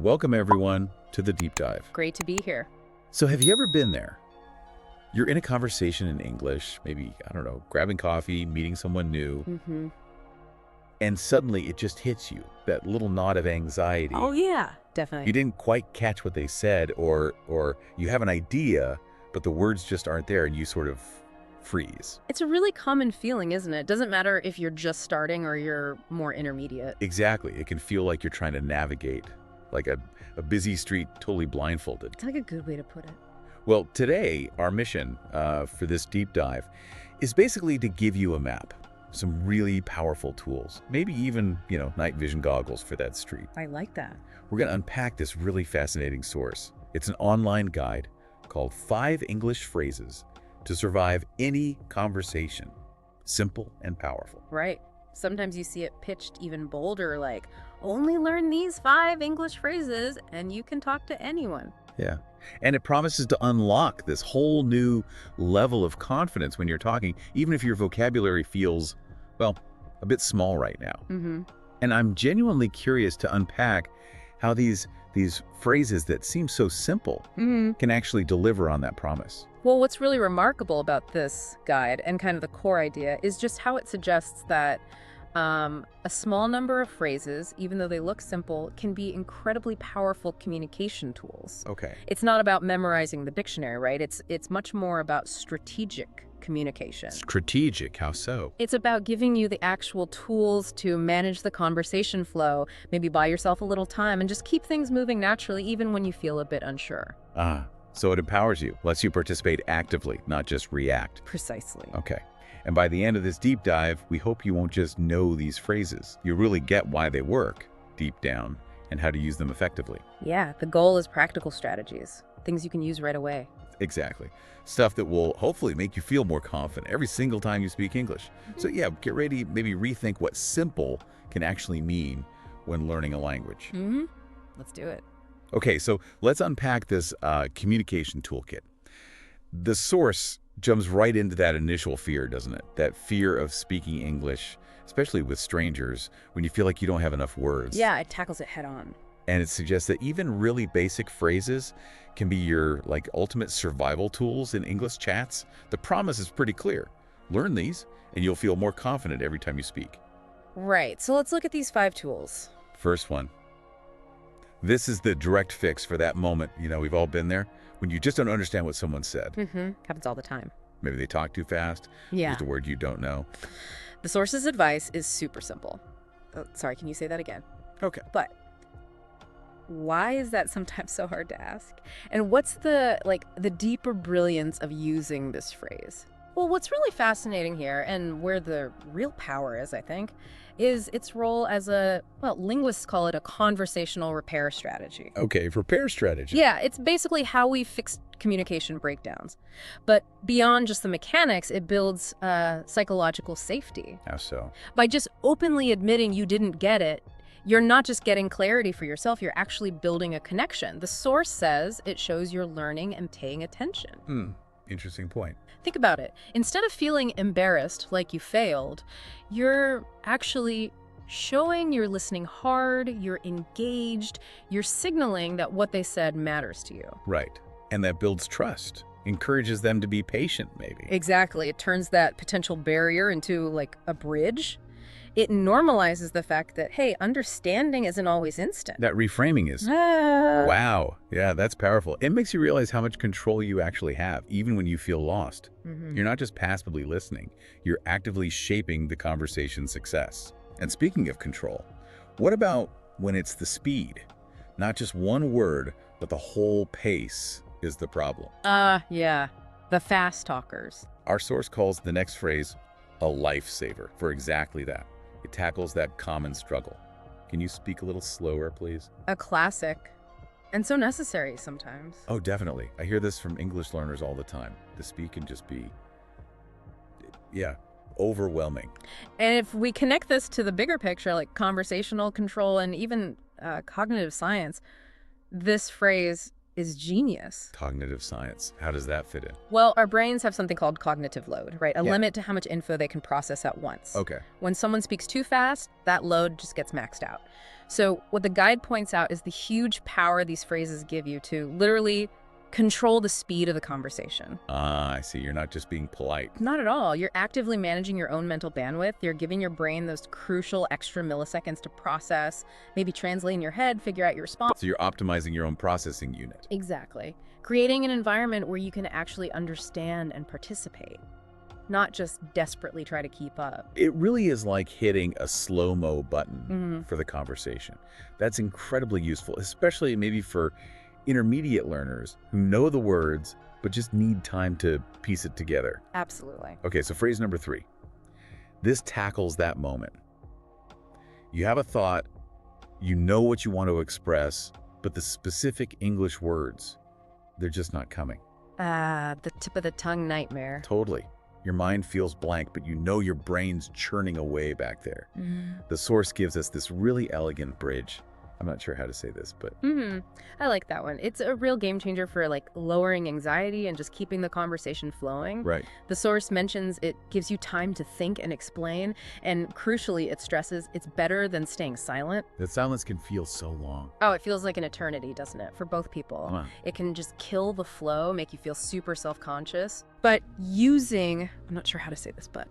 Welcome everyone to the deep dive. Great to be here. So have you ever been there? You're in a conversation in English, maybe, I don't know, grabbing coffee, meeting someone new, and suddenly it just hits you, that little knot of anxiety. Oh, yeah, definitely. You didn't quite catch what they said, or you have an idea, but the words just aren't there and you sort of freeze. It's a really common feeling, isn't it? Doesn't matter if you're just starting or you're more intermediate. Exactly. It can feel like you're trying to navigate like a busy street totally blindfolded. It's like a good way to put it. Well, today, our mission for this deep dive is basically to give you a map, some really powerful tools, maybe even, night vision goggles for that street. I like that. We're going to unpack this really fascinating source. It's an online guide called 5 English Phrases to Survive Any Conversation. Simple and powerful. Right. Sometimes you see it pitched even bolder, like, only learn these 5 English phrases and you can talk to anyone. Yeah. And it promises to unlock this whole new level of confidence when you're talking, even if your vocabulary feels, well, a bit small right now. And I'm genuinely curious to unpack how these phrases that seem so simple can actually deliver on that promise. Well, what's really remarkable about this guide and kind of the core idea is just how it suggests that a small number of phrases, even though they look simple, can be incredibly powerful communication tools. Okay. It's not about memorizing the dictionary, right? It's much more about strategic communication. Strategic, how so? It's about giving you the actual tools to manage the conversation flow, maybe buy yourself a little time, and just keep things moving naturally, even when you feel a bit unsure. So it empowers you, lets you participate actively, not just react. Precisely. Okay. And by the end of this deep dive, we hope you won't just know these phrases. You really get why they work deep down and how to use them effectively. Yeah, the goal is practical strategies, things you can use right away. Exactly. Stuff that will hopefully make you feel more confident every single time you speak English. So yeah, get ready, maybe rethink what simple can actually mean when learning a language. Let's do it. Okay, so let's unpack this communication toolkit. The source jumps right into that initial fear, doesn't it? That fear of speaking English, especially with strangers, when you feel like you don't have enough words. Yeah, it tackles it head on. And it suggests that even really basic phrases can be your ultimate survival tools in English chats. The promise is pretty clear. Learn these and you'll feel more confident every time you speak. Right, so let's look at these 5 tools. First one. This is the direct fix for that moment, we've all been there, when you just don't understand what someone said. Happens all the time. Maybe they talk too fast. Yeah. Used a word you don't know. The source's advice is super simple. Sorry, can you say that again? Okay. But why is that sometimes so hard to ask? And what's the deeper brilliance of using this phrase? Well, what's really fascinating here, and where the real power is, I think, is its role as linguists call it a conversational repair strategy. Okay, repair strategy. Yeah, it's basically how we fix communication breakdowns. But beyond just the mechanics, it builds psychological safety. How so? By just openly admitting you didn't get it, you're not just getting clarity for yourself, you're actually building a connection. The source says it shows you're learning and paying attention. Interesting point. Think about it. Instead of feeling embarrassed like you failed, you're actually showing you're listening hard, you're engaged, you're signaling that what they said matters to you. Right. And that builds trust, encourages them to be patient, maybe. Exactly. It turns that potential barrier into a bridge. It normalizes the fact that, hey, understanding isn't always instant. That reframing is, wow, yeah, that's powerful. It makes you realize how much control you actually have, even when you feel lost. You're not just passively listening, you're actively shaping the conversation's success. And speaking of control, what about when it's the speed? Not just one word, but the whole pace is the problem. Yeah, the fast talkers. Our source calls the next phrase a lifesaver for exactly that. It tackles that common struggle. Can you speak a little slower, please? A classic. And so necessary sometimes. Oh, definitely. I hear this from English learners all the time. The speed can just be, overwhelming. And if we connect this to the bigger picture, like conversational control and even cognitive science, this phrase is genius. Cognitive science. How does that fit in? Well, our brains have something called cognitive load, right? A Yeah. limit to how much info they can process at once. Okay. When someone speaks too fast, that load just gets maxed out. So what the guide points out is the huge power these phrases give you to literally control the speed of the conversation. Ah, I see. You're not just being polite. Not at all. You're actively managing your own mental bandwidth. You're giving your brain those crucial extra milliseconds to process, maybe translate in your head, figure out your response. So you're optimizing your own processing unit. Exactly. Creating an environment where you can actually understand and participate, not just desperately try to keep up. It really is like hitting a slow-mo button for the conversation. That's incredibly useful, especially maybe for intermediate learners who know the words but just need time to piece it together. Absolutely. Okay, so phrase number 3. This tackles that moment. You have a thought, you know what you want to express, but the specific English words, they're just not coming. The tip of the tongue nightmare. Totally. Your mind feels blank, but you know your brain's churning away back there. The source gives us this really elegant bridge. I'm not sure how to say this, but I like that one. It's a real game changer for like lowering anxiety and just keeping the conversation flowing. right. The source mentions it gives you time to think and explain, and crucially, it stresses it's better than staying silent. That silence can feel so long. Oh, it feels like an eternity, doesn't it, for both people? Wow. It can just kill the flow, make you feel super self-conscious. But I'm not sure how to say this, but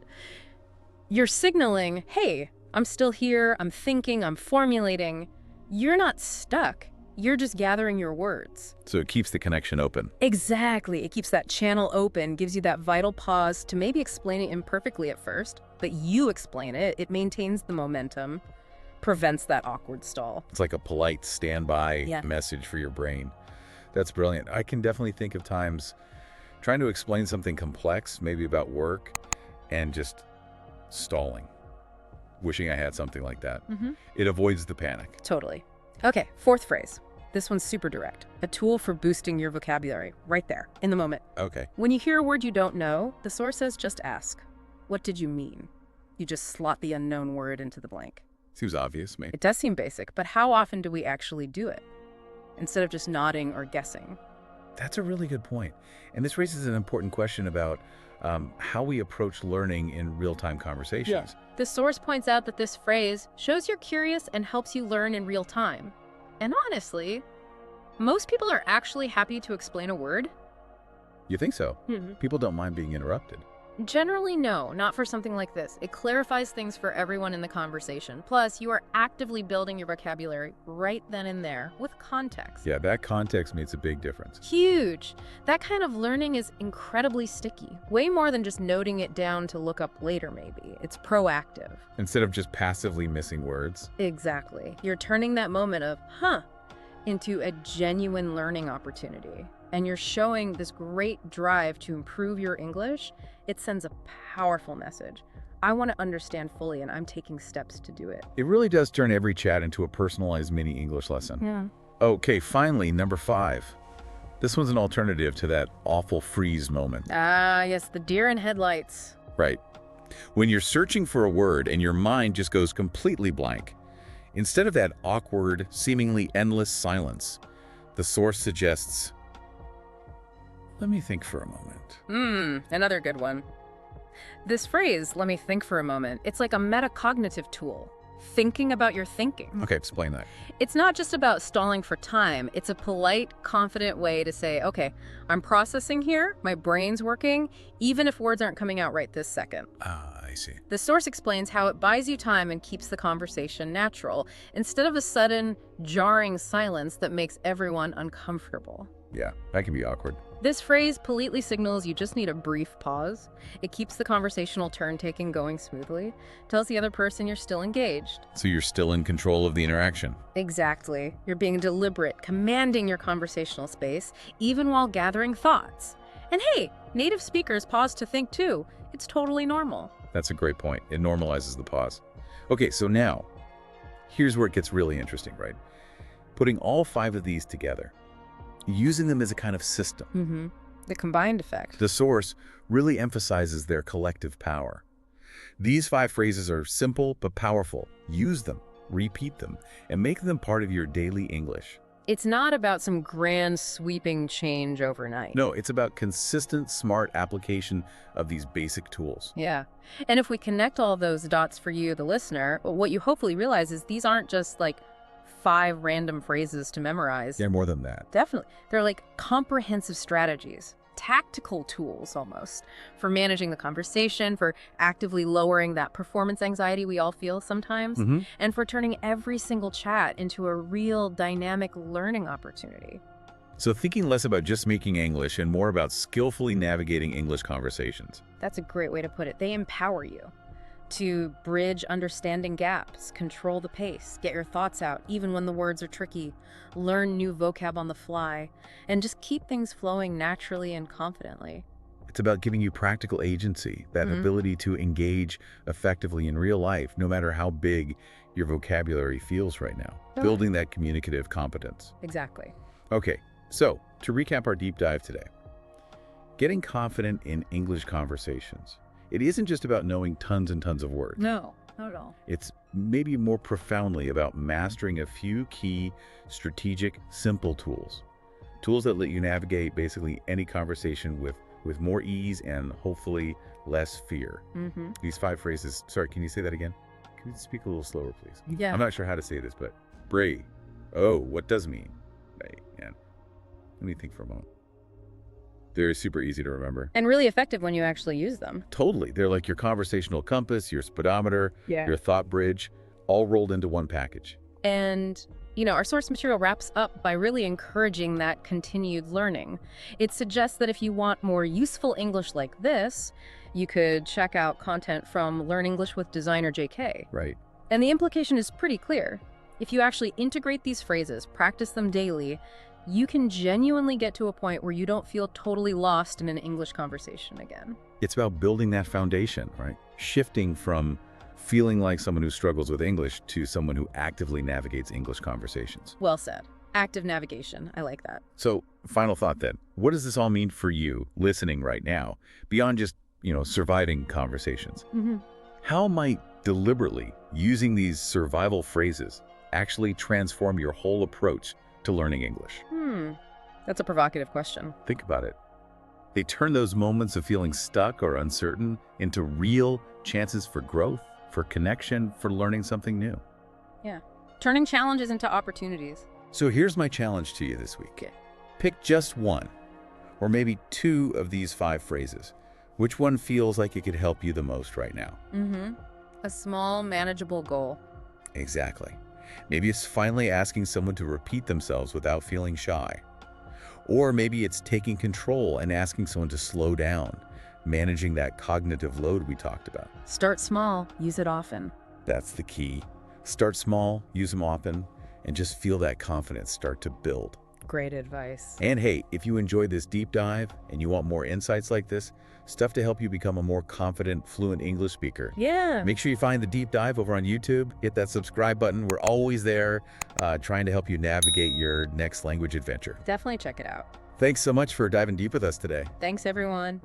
you're signaling, hey, I'm still here, I'm thinking, I'm formulating. You're not stuck. You're just gathering your words. So it keeps the connection open. Exactly. It keeps that channel open, gives you that vital pause to maybe explain it imperfectly at first, but you explain it. It maintains the momentum, prevents that awkward stall. It's like a polite standby Yeah. message for your brain. That's brilliant. I can definitely think of times trying to explain something complex, maybe about work, and just stalling, wishing I had something like that. It avoids the panic. Totally. Okay, 4th phrase. This one's super direct. A tool for boosting your vocabulary, right there, in the moment. Okay. When you hear a word you don't know, the source says just ask. What did you mean? You just slot the unknown word into the blank. Seems obvious, maybe. It does seem basic, but how often do we actually do it? Instead of just nodding or guessing. That's a really good point. And this raises an important question about how we approach learning in real-time conversations. The source points out that this phrase shows you're curious and helps you learn in real time. And honestly, most people are actually happy to explain a word. You think so? People don't mind being interrupted. Generally, no, not for something like this. It clarifies things for everyone in the conversation. Plus, you are actively building your vocabulary right then and there with context. Yeah, that context makes a big difference. Huge. That kind of learning is incredibly sticky. Way more than just noting it down to look up later, maybe. It's proactive. Instead of just passively missing words. Exactly. You're turning that moment of, into a genuine learning opportunity. And you're showing this great drive to improve your English. It sends a powerful message. I want to understand fully, and I'm taking steps to do it. It really does turn every chat into a personalized mini English lesson. Yeah. Okay, finally, number 5. This one's an alternative to that awful freeze moment. Ah, yes, the deer in headlights. Right. When you're searching for a word and your mind just goes completely blank, instead of that awkward, seemingly endless silence, the source suggests, let me think for a moment. Another good one. This phrase, let me think for a moment, it's like a metacognitive tool. Thinking about your thinking. Okay, explain that. It's not just about stalling for time. It's a polite, confident way to say, okay, I'm processing here, my brain's working, even if words aren't coming out right this second. Ah, I see. The source explains how it buys you time and keeps the conversation natural, instead of a sudden, jarring silence that makes everyone uncomfortable. Yeah, that can be awkward. This phrase politely signals you just need a brief pause. It keeps the conversational turn-taking going smoothly, tells the other person you're still engaged. So you're still in control of the interaction. Exactly. You're being deliberate, commanding your conversational space, even while gathering thoughts. And hey, native speakers pause to think too. It's totally normal. That's a great point. It normalizes the pause. Okay, so now, here's where it gets really interesting, right? Putting all 5 of these together, using them as a kind of system. The combined effect. The source really emphasizes their collective power. These 5 phrases are simple but powerful. Use them, repeat them, and make them part of your daily English. It's not about some grand sweeping change overnight. No, it's about consistent, smart application of these basic tools. Yeah. And if we connect all those dots for you, the listener, what you hopefully realize is these aren't just like 5 random phrases to memorize. They're more than that. Definitely. They're like comprehensive strategies, tactical tools almost, for managing the conversation, for actively lowering that performance anxiety we all feel sometimes, and for turning every single chat into a real dynamic learning opportunity. So thinking less about just speaking English and more about skillfully navigating English conversations. That's a great way to put it. They empower you to bridge understanding gaps, control the pace, get your thoughts out even when the words are tricky, learn new vocab on the fly, and just keep things flowing naturally and confidently. It's about giving you practical agency, that ability to engage effectively in real life, no matter how big your vocabulary feels right now. Building that communicative competence. Exactly. Okay, so to recap our deep dive today, getting confident in English conversations. It isn't just about knowing tons and tons of words. No, not at all. It's maybe more profoundly about mastering a few key, strategic, simple tools. Tools that let you navigate basically any conversation with more ease and hopefully less fear. These 5 phrases, sorry, can you say that again? Can you speak a little slower, please? Yeah. I'm not sure how to say this, but bray. Oh, what does mean? Right, and let me think for a moment. They're super easy to remember. And really effective when you actually use them. Totally. They're like your conversational compass, your speedometer, your thought bridge, all rolled into one package. And, you know, our source material wraps up by really encouraging that continued learning. It suggests that if you want more useful English like this, you could check out content from Learn English with Designer JK. Right. And the implication is pretty clear. If you actually integrate these phrases, practice them daily, you can genuinely get to a point where you don't feel totally lost in an English conversation again. It's about building that foundation, right? Shifting from feeling like someone who struggles with English to someone who actively navigates English conversations. Well said. Active navigation. I like that. So, final thought then. What does this all mean for you listening right now, beyond just, surviving conversations? How might deliberately using these survival phrases actually transform your whole approach to learning English? That's a provocative question. Think about it. They turn those moments of feeling stuck or uncertain into real chances for growth, for connection, for learning something new. Yeah. Turning challenges into opportunities. So here's my challenge to you this week. Pick just one, or maybe 2 of these 5 phrases. Which one feels like it could help you the most right now? A small, manageable goal. Exactly. Maybe it's finally asking someone to repeat themselves without feeling shy. Or maybe it's taking control and asking someone to slow down, managing that cognitive load we talked about. Start small, use it often. That's the key. Start small, use them often, and just feel that confidence start to build. Great advice. And hey, if you enjoyed this deep dive and you want more insights like this, stuff to help you become a more confident, fluent English speaker, make sure you find the deep dive over on YouTube. Hit that subscribe button. We're always there trying to help you navigate your next language adventure. Definitely check it out. Thanks so much for diving deep with us today. Thanks, everyone.